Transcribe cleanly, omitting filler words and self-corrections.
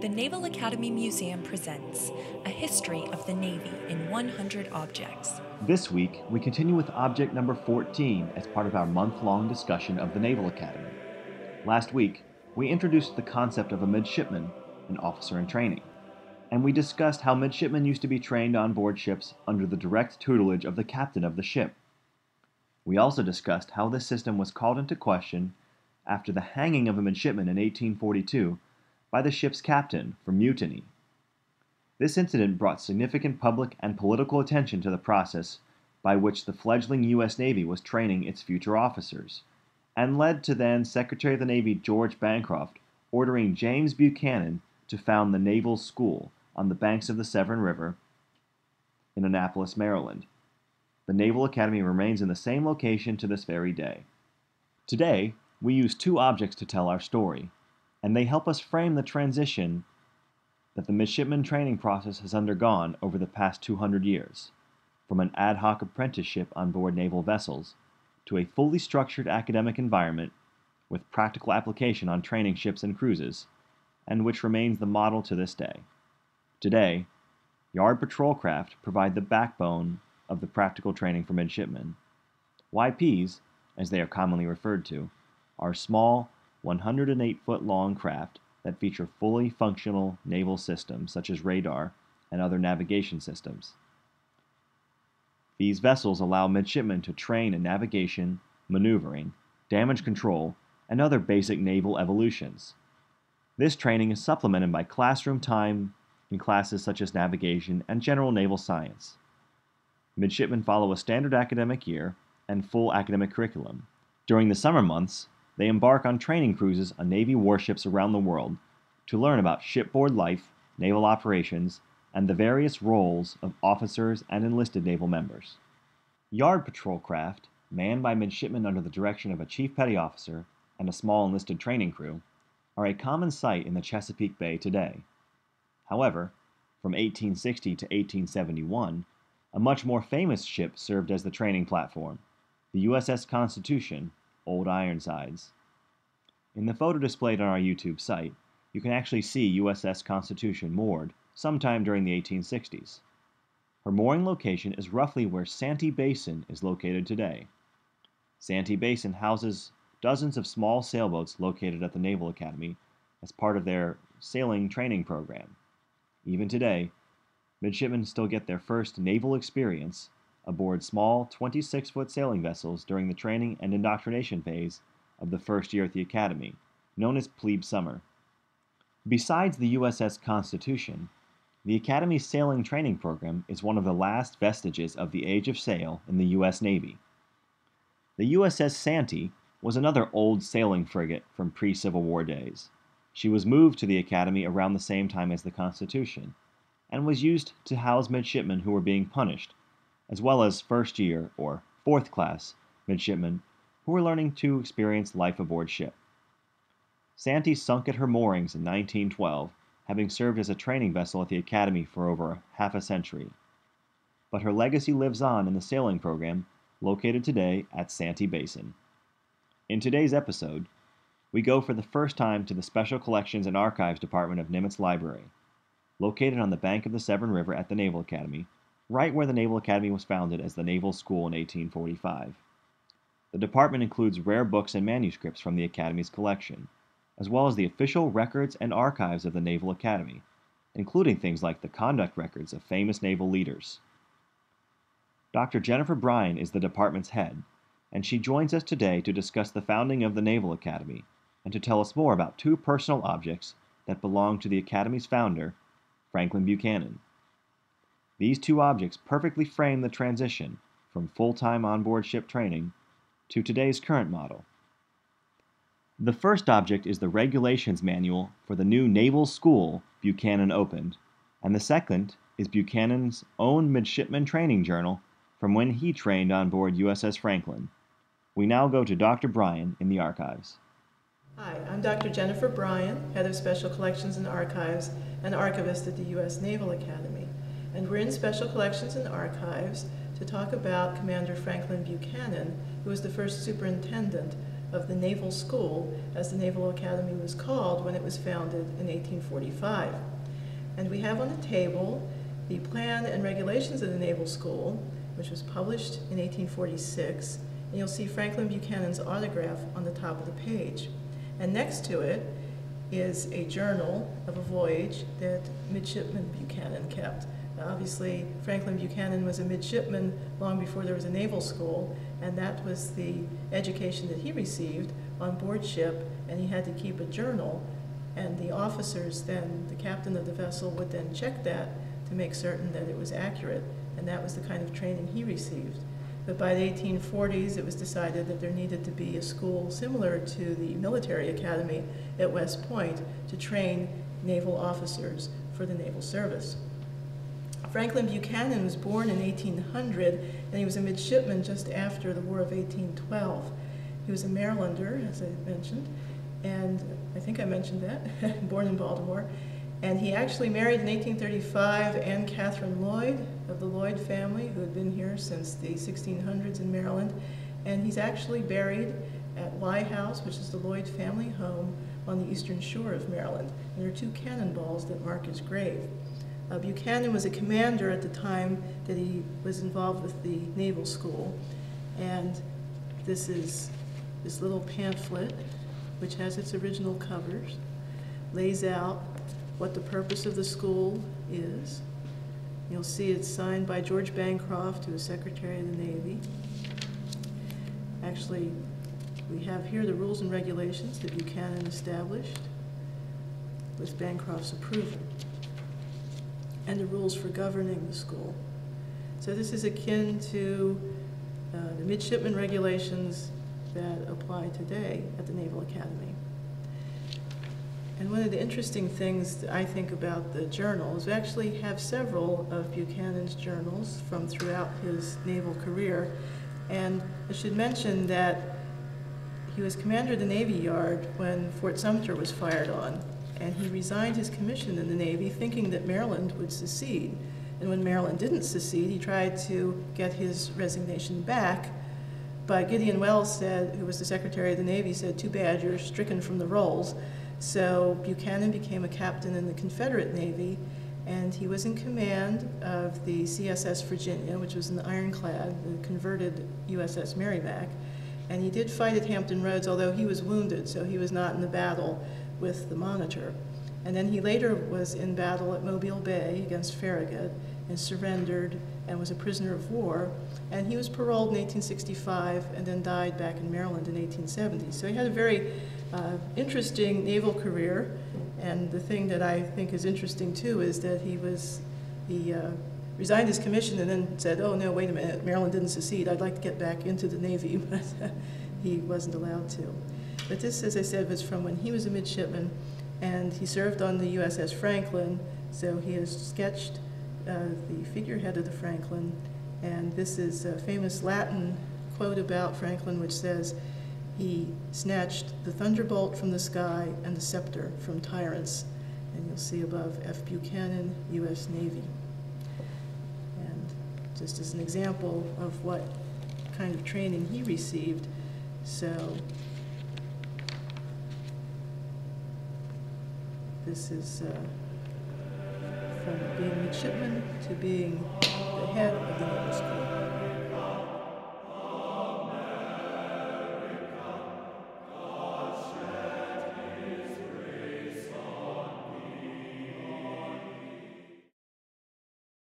The Naval Academy Museum presents A History of the Navy in 100 Objects. This week, we continue with object number 14 as part of our month-long discussion of the Naval Academy. Last week, we introduced the concept of a midshipman, an officer in training, and we discussed how midshipmen used to be trained on board ships under the direct tutelage of the captain of the ship. We also discussed how this system was called into question after the hanging of a midshipman in 1842 by the ship's captain for mutiny. This incident brought significant public and political attention to the process by which the fledgling U.S. Navy was training its future officers, and led to then Secretary of the Navy George Bancroft ordering James Buchanan to found the Naval School on the banks of the Severn River in Annapolis, Maryland. The Naval Academy remains in the same location to this very day. Today, we use two objects to tell our story, and they help us frame the transition that the midshipman training process has undergone over the past 200 years, from an ad hoc apprenticeship on board naval vessels to a fully structured academic environment with practical application on training ships and cruises, and which remains the model to this day. Today, yard patrol craft provide the backbone of the practical training for midshipmen. YPs, as they are commonly referred to, are small, 108-foot-long craft that feature fully functional naval systems such as radar and other navigation systems. These vessels allow midshipmen to train in navigation, maneuvering, damage control, and other basic naval evolutions. This training is supplemented by classroom time in classes such as navigation and general naval science. Midshipmen follow a standard academic year and full academic curriculum. During the summer months, they embark on training cruises on Navy warships around the world to learn about shipboard life, naval operations, and the various roles of officers and enlisted naval members. Yard patrol craft, manned by midshipmen under the direction of a chief petty officer and a small enlisted training crew, are a common sight in the Chesapeake Bay today. However, from 1860 to 1871, a much more famous ship served as the training platform, the U.S.S. Constitution, Old Ironsides. In the photo displayed on our YouTube site, you can actually see U.S.S. Constitution moored sometime during the 1860s. Her mooring location is roughly where Santee Basin is located today. Santee Basin houses dozens of small sailboats located at the Naval Academy as part of their sailing training program. Even today, midshipmen still get their first naval experience aboard small 26-foot sailing vessels during the training and indoctrination phase of the first year at the Academy, known as Plebe Summer. Besides the USS Constitution, the Academy's sailing training program is one of the last vestiges of the age of sail in the U.S. Navy. The USS Santee was another old sailing frigate from pre-Civil War days. She was moved to the Academy around the same time as the Constitution, and was used to house midshipmen who were being punished, as well as first-year or fourth-class midshipmen who were learning to experience life aboard ship. Santee sunk at her moorings in 1912, having served as a training vessel at the Academy for over half a century. But her legacy lives on in the sailing program located today at Santee Basin. In today's episode, we go for the first time to the Special Collections and Archives Department of Nimitz Library, located on the bank of the Severn River at the Naval Academy, right where the Naval Academy was founded as the Naval School in 1845. The department includes rare books and manuscripts from the Academy's collection, as well as the official records and archives of the Naval Academy, including things like the conduct records of famous naval leaders. Dr. Jennifer Bryan is the department's head, and she joins us today to discuss the founding of the Naval Academy and to tell us more about two personal objects that belong to the Academy's founder, Franklin Buchanan. These two objects perfectly frame the transition from full-time onboard ship training to today's current model. The first object is the Regulations Manual for the new Naval School Buchanan opened, and the second is Buchanan's own Midshipman Training Journal from when he trained on board USS Franklin. We now go to Dr. Bryan in the archives. Hi, I'm Dr. Jennifer Bryan, Head of Special Collections and Archives and Archivist at the U.S. Naval Academy. And we're in Special Collections and Archives to talk about Commander Franklin Buchanan, who was the first superintendent of the Naval School, as the Naval Academy was called when it was founded in 1845. And we have on the table the plan and regulations of the Naval School, which was published in 1846, and you'll see Franklin Buchanan's autograph on the top of the page. And next to it is a journal of a voyage that Midshipman Buchanan kept. Obviously, Franklin Buchanan was a midshipman long before there was a naval school, and that was the education that he received on board ship, and he had to keep a journal, and the officers then, the captain of the vessel, would then check that to make certain that it was accurate, and that was the kind of training he received. But by the 1840s, it was decided that there needed to be a school similar to the military academy at West Point to train naval officers for the naval service. Franklin Buchanan was born in 1800, and he was a midshipman just after the War of 1812. He was a Marylander, as I mentioned, and I think I mentioned that, born in Baltimore. And he actually married in 1835 Anne Catherine Lloyd of the Lloyd family, who had been here since the 1600s in Maryland. And he's actually buried at Lye House, which is the Lloyd family home on the eastern shore of Maryland. And there are 2 cannonballs that mark his grave. Buchanan was a commander at the time that he was involved with the Naval School. And this is this little pamphlet, which has its original covers, lays out what the purpose of the school is. You'll see it's signed by George Bancroft, who was Secretary of the Navy. Actually, we have here the rules and regulations that Buchanan established with Bancroft's approval, and the rules for governing the school. So this is akin to the midshipman regulations that apply today at the Naval Academy. And one of the interesting things that I think about the journals, we actually have several of Buchanan's journals from throughout his naval career. And I should mention that he was commander of the Navy Yard when Fort Sumter was fired on. And he resigned his commission in the Navy thinking that Maryland would secede. And when Maryland didn't secede, he tried to get his resignation back. But Gideon Welles said, who was the Secretary of the Navy, said, "Too bad, you're stricken from the rolls." So Buchanan became a captain in the Confederate Navy, and he was in command of the USS Virginia, which was an ironclad, the converted USS Merrimack. And he did fight at Hampton Roads, although he was wounded, so he was not in the battle with the Monitor. And then he later was in battle at Mobile Bay against Farragut and surrendered and was a prisoner of war. And he was paroled in 1865 and then died back in Maryland in 1870. So he had a very interesting naval career. And the thing that I think is interesting too is that he resigned his commission and then said, "Oh no, wait a minute, Maryland didn't secede. I'd like to get back into the Navy," but he wasn't allowed to. But this, as I said, was from when he was a midshipman, and he served on the USS Franklin, so he has sketched the figurehead of the Franklin, and this is a famous Latin quote about Franklin which says, "He snatched the thunderbolt from the sky and the scepter from tyrants." And you'll see above, F. Buchanan, U.S. Navy. And just as an example of what kind of training he received, so this is from being midshipman to being the head of the Naval School.